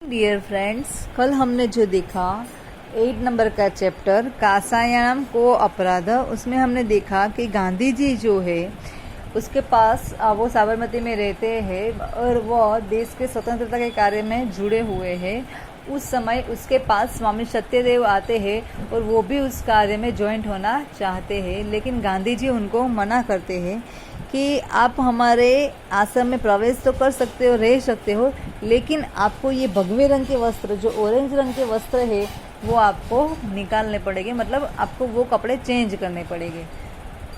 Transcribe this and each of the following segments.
Dear friends, कल हमने जो देखा 8 नंबर का चैप्टर कासायाम को अपराध, उसमें हमने देखा कि गांधी जी जो है उसके पास वो साबरमती में रहते हैं और वो देश के स्वतंत्रता के कार्य में जुड़े हुए हैं। उस समय उसके पास स्वामी सत्यदेव आते हैं और वो भी उस कार्य में ज्वाइंट होना चाहते हैं, लेकिन गांधी जी उनको मना करते हैं कि आप हमारे आश्रम में प्रवेश तो कर सकते हो, रह सकते हो, लेकिन आपको ये भगवे रंग के वस्त्र, जो ऑरेंज रंग के वस्त्र है, वो आपको निकालने पड़ेंगे, मतलब आपको वो कपड़े चेंज करने पड़ेंगे।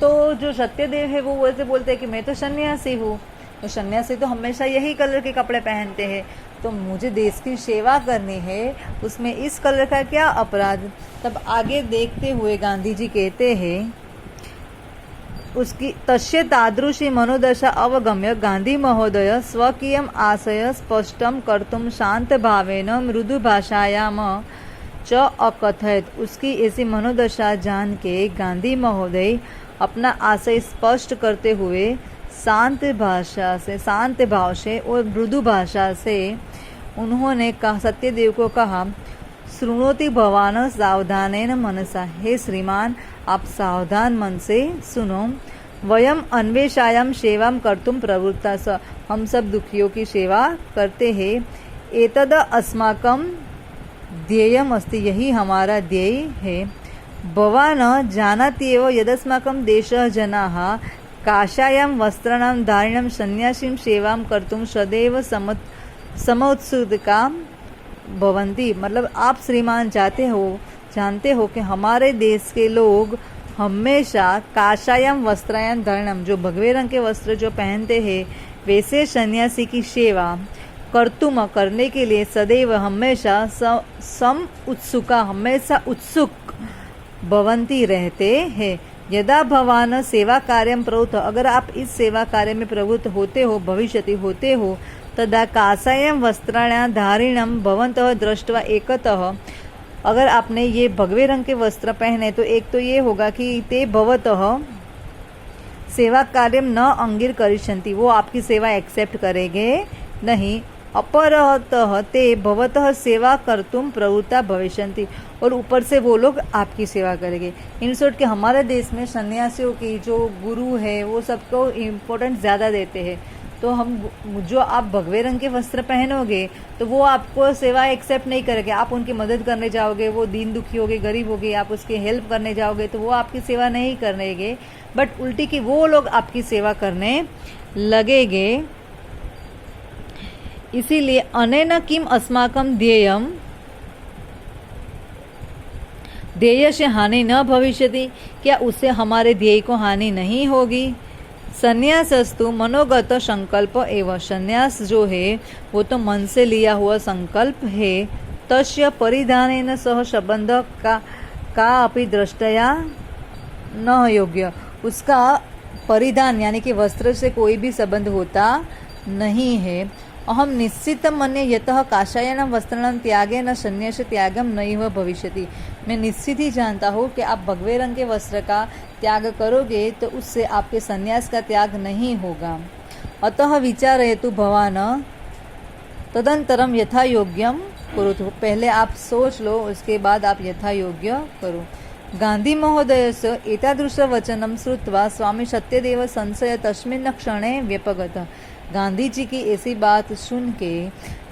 तो जो सत्यदेव है वो वैसे बोलते हैं कि मैं तो सन्यासी हूँ, तो सन्यासी तो हमेशा यही कलर के कपड़े पहनते हैं, तो मुझे देश की सेवा करनी है, उसमें इस कलर का क्या अपराध। तब आगे देखते हुए गांधी जी कहते हैं, उसकी तस्य तादृशी मनोदशा अवगम्य गांधी महोदय स्वकीयम आशय स्पष्टम कर्तुम शांत भावेन मृदु भाषायाम च अकथयत। उसकी ऐसी मनोदशा जान के गांधी महोदय अपना आशय स्पष्ट करते हुए शांत भाव से और मृदु भाषा से उन्होंने कहा, सत्यदेव को कहा, शृणोति भवान सावधानेन मनसा, हे श्रीमान आप सावधान मन से सुनो। वयम अन्वेषायाम सेवाम कर्तुम प्रवृत्ता स, हम सब दुखियों की सेवा करते हैं। एतद अस्माकम ध्येयम अस्ति, यही हमारा ध्येय है। भवान जानात्येव यदस्माकं देशः जनाः काषायं वस्त्राणां धारणं सन्यासीं सेवां कर्तुं सदैव समोत्सुका भवन्ति। मतलब आप श्रीमान जानते हो कि हमारे देश के लोग हमेशा काषायम वस्त्रायम धारणम, जो भगवे रंग के वस्त्र जो पहनते हैं, वैसे सन्यासी की सेवा कर्तुम, करने के लिए सदैव हमेशा सम उत्सुका, हमेशा उत्सुक भवन्ति रहते हैं। यदा भवान सेवा कार्यम प्रवृत्त, अगर आप इस सेवा कार्य में प्रवृत्त होते हो, भविष्यति होते हो, तदा काषायम वस्त्राण्या धारिणम भवन्तः दृष्ट्वा एकतः, अगर आपने ये भगवे रंग के वस्त्र पहने तो एक तो ये होगा कि ते भवतः सेवा कार्यम न अंगीर करिष्यन्ति, वो आपकी सेवा एक्सेप्ट करेंगे नहीं। अपरतः ते भवतः सेवा कर्तुम प्रवृत्ता भविष्यन्ति, और ऊपर से वो लोग आपकी सेवा करेंगे। इन शॉर्ट कि हमारे देश में सन्यासियों की जो गुरु है वो सबको इम्पोर्टेंस ज़्यादा देते हैं, तो हम जो आप भगवे रंग के वस्त्र पहनोगे तो वो आपको सेवा एक्सेप्ट नहीं करेंगे। आप उनकी मदद करने जाओगे, वो दीन दुखी होगे, गरीब होगे, आप उसकी हेल्प करने जाओगे तो वो आपकी सेवा नहीं करेंगे, बट उल्टी की वो लोग आपकी सेवा करने लगेंगे। इसीलिए अनेन किम अस्माकं ध्येय से हानि न भविष्यति, क्या उससे हमारे ध्येय को हानि नहीं होगी। संन्यासस्तु मनोगत संकल्प एवं, संन्यास जो है वो तो मन से लिया हुआ संकल्प है। तस्य परिधानेन सह संबंध का अपि दृष्टया न योग्य, उसका परिधान यानी कि वस्त्र से कोई भी संबंध होता नहीं है। अहम निश्चित मन्ये यतः काषायनं वस्त्राणां त्यागेन संन्यास त्यागम नैव भविष्यति, मैं निश्चित ही जानता हूँ कि आप भगवे रंग के वस्त्र का त्याग करोगे तो उससे आपके संन्यास का त्याग नहीं होगा। अतः विचारयतु भवान तदंतरम यथा योग्यम कुरुतु, पहले आप सोच लो, उसके बाद आप यथा योग्य करो। गांधी महोदयस्य एतादृश वचनं श्रुत्वा स्वामी सत्यदेव संशय तस्मिन् क्षणे व्यपगत, गांधी जी की ऐसी बात सुन के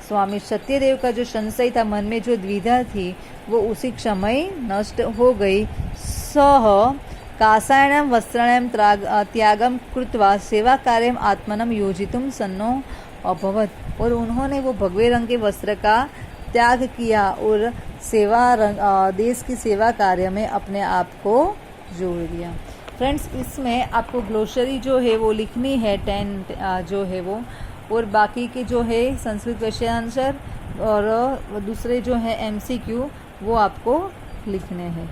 स्वामी सत्यदेव का जो संशय था, मन में जो द्विधा थी, वो उसी समय नष्ट हो गई। सह काषायणं वस्त्राणां त्यागम कृत्वा सेवा कार्यम आत्मनं योजितुं सन्नो अभवत, और उन्होंने वो भगवे रंग के वस्त्र का त्याग किया और देश की सेवा कार्य में अपने आप को जोड़ दिया। फ्रेंड्स, इसमें आपको ग्लोसरी जो है वो लिखनी है 10 जो है वो, और बाकी के जो है संस्कृत क्वेश्चन आंसर और दूसरे जो है MCQ वो आपको लिखने हैं।